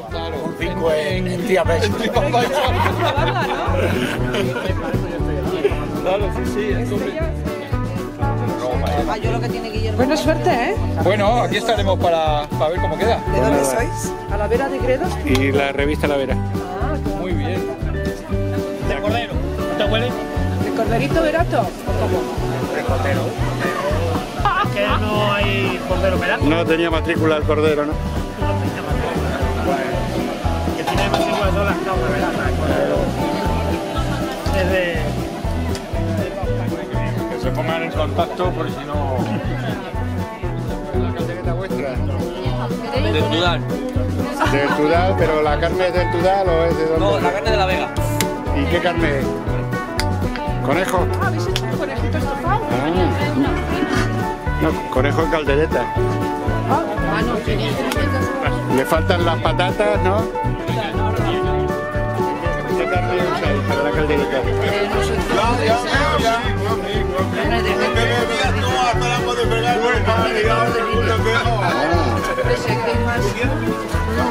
Claro, un 5 en tía Pech. Claro, sí, Buena suerte, ¿eh? Bueno, aquí estaremos para ver cómo queda. ¿De dónde sois? A la Vera de Gredos. Y la revista La Vera. Muy bien. De cordero. ¿No te huele? ¿De corderito verato? ¿Cómo? De cordero. Que no hay cordero verato. No tenía matrícula el cordero, ¿no? Que tiene matrícula son las cabras veratas. El cordero es de... Que se pongan en contacto por si no... ¿La caldereta vuestra? Del Tudal. Del Tudal, pero ¿la carne es del Tudal o es de dónde? No, la carne de la Vega. ¿Y qué carne es? ¿Conejo? Ah, ¿habéis hecho un conejito estofado? No, conejo en caldereta. Ah, no, tiene. Le faltan las patatas, ¿no? ¿Qué carne usáis para la caldereta?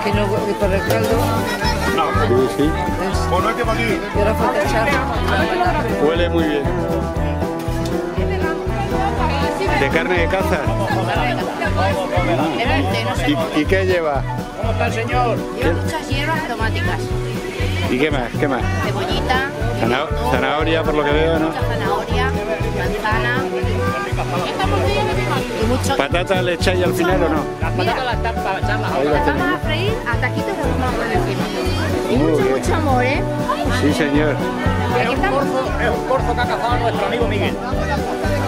Que no de correr caldo. Sí, sí. Y ahora falta echar. Huele muy bien. ¿De carne de caza? ¿Y qué lleva? ¿Cómo está el señor? Lleva muchas hierbas aromáticas. ¿Y qué más? ¿Qué más? Cebollita. Zanahoria, por lo que veo, ¿no? Mucha zanahoria, manzana. Y mucho. ¿Patatas le echáis al final o no? Las patatas las están para echarlas. Ahí las Las vamos tenéis. a freír a taquitos de humo por encima. Y Muy mucho, bien. mucho amor, ¿eh? Sí, señor. Es un corzo que ha cazado nuestro amigo Miguel.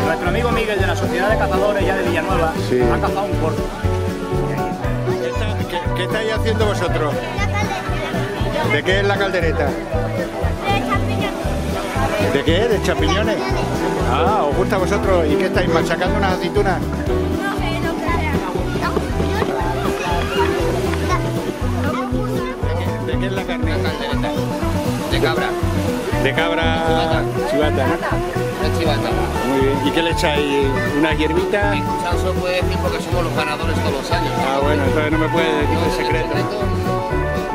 Nuestro amigo Miguel de la Sociedad de Cazadores ya de Villanueva Sí. ha cazado un corzo. ¿Qué estáis haciendo vosotros? ¿De qué es la caldereta? ¿De qué? ¿De champiñones? Ah, ¿os gusta a vosotros? ¿Y qué estáis machacando unas aceitunas? ¿De qué es la carne? Caldereta. De cabra. De cabra chivata, ¿no? De chivata. Muy bien. ¿Y qué le echáis? ¿Unas hierbitas? Quizás se puede decir porque somos los ganadores todos los años. Ah, bueno, entonces no me puede decir el El secreto. ¿De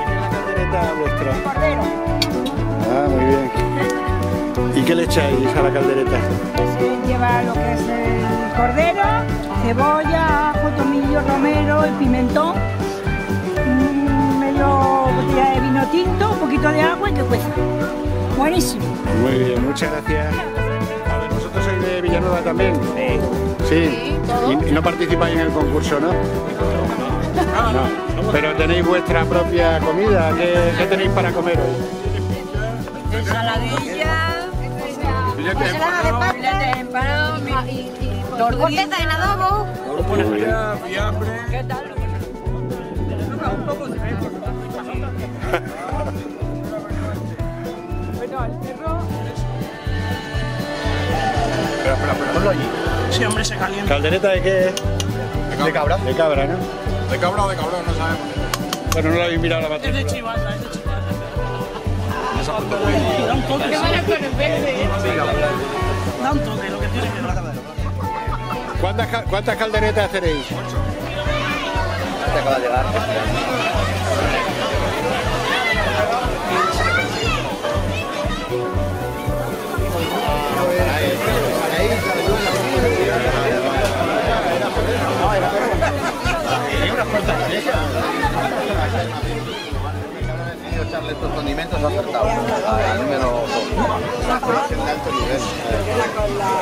qué es la caldereta vuestra? Cordero. Ah, muy bien. ¿Y qué le echáis a la caldereta? Lleva lo que es el cordero, cebolla, ajo, tomillo, romero y pimentón, medio botella de vino tinto, un poquito de agua y que cueza. Buenísimo. Muy bien, muchas gracias. A ver, vosotros sois de Villanueva también. Sí. Y no participáis en el concurso, ¿no? No. Pero tenéis vuestra propia comida. ¿Qué tenéis para comer hoy? Ensaladilla, Ensalada de papa. filetes empanados, Corteza en adobo. ¿Qué tal? Bueno, el perro. Espera, ponlo allí. Sí, hombre, se calienta. ¿Caldereta de qué es? ¿De cabra? De cabra, ¿no? ¿De cabra o de cabrón? No sabemos. Bueno, no lo habéis mirado la Es de matrícula. chivata, es de chivata. Da un toque. Da un toque, lo que tiene que dar. ¿Cuántas calderetas haréis? Te acaba de llegar. Echarle estos condimentos acertados al número 2. De alto nivel.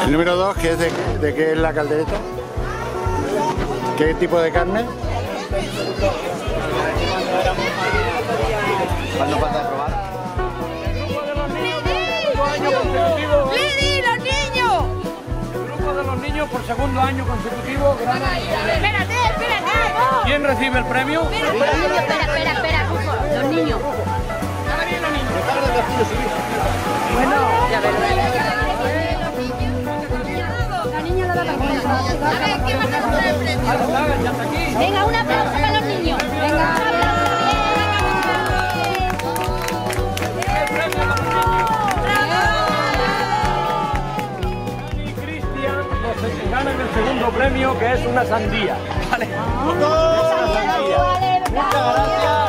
El número 2, que es de qué es la caldereta. ¿Qué tipo de carne? ¿Cuándo falta de probar? ¡Lidi, los niños! Grupo de los niños por segundo año consecutivo. Espérate. ¿Quién recibe el premio? Espera, Rufo. Los niños. Bueno, ya verás. La niña la va a cambiar. A ver, ¿quién va a recibir el premio? Venga, un aplauso para los niños. Venga, Y Cristian nos ganan el segundo premio, que es una sandía. Vale. Una sandía. Muchas gracias.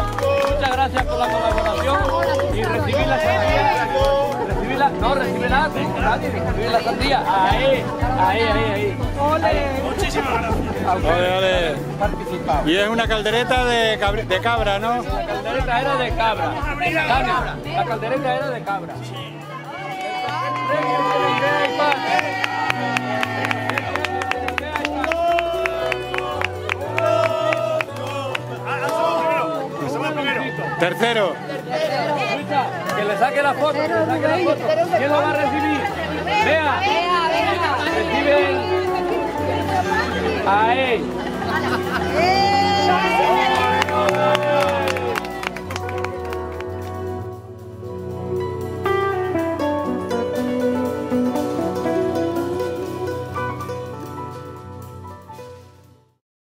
no, recibe nada, nadie, recibe la sandía. Ahí. Muchísimas gracias. Ole. Y es una caldereta de cabra, ¿no? La caldereta era de cabra. La caldereta era de cabra. Tercero. Que le saque la foto, ¿Quién lo va a recibir? Vea. Recibe. Ahí.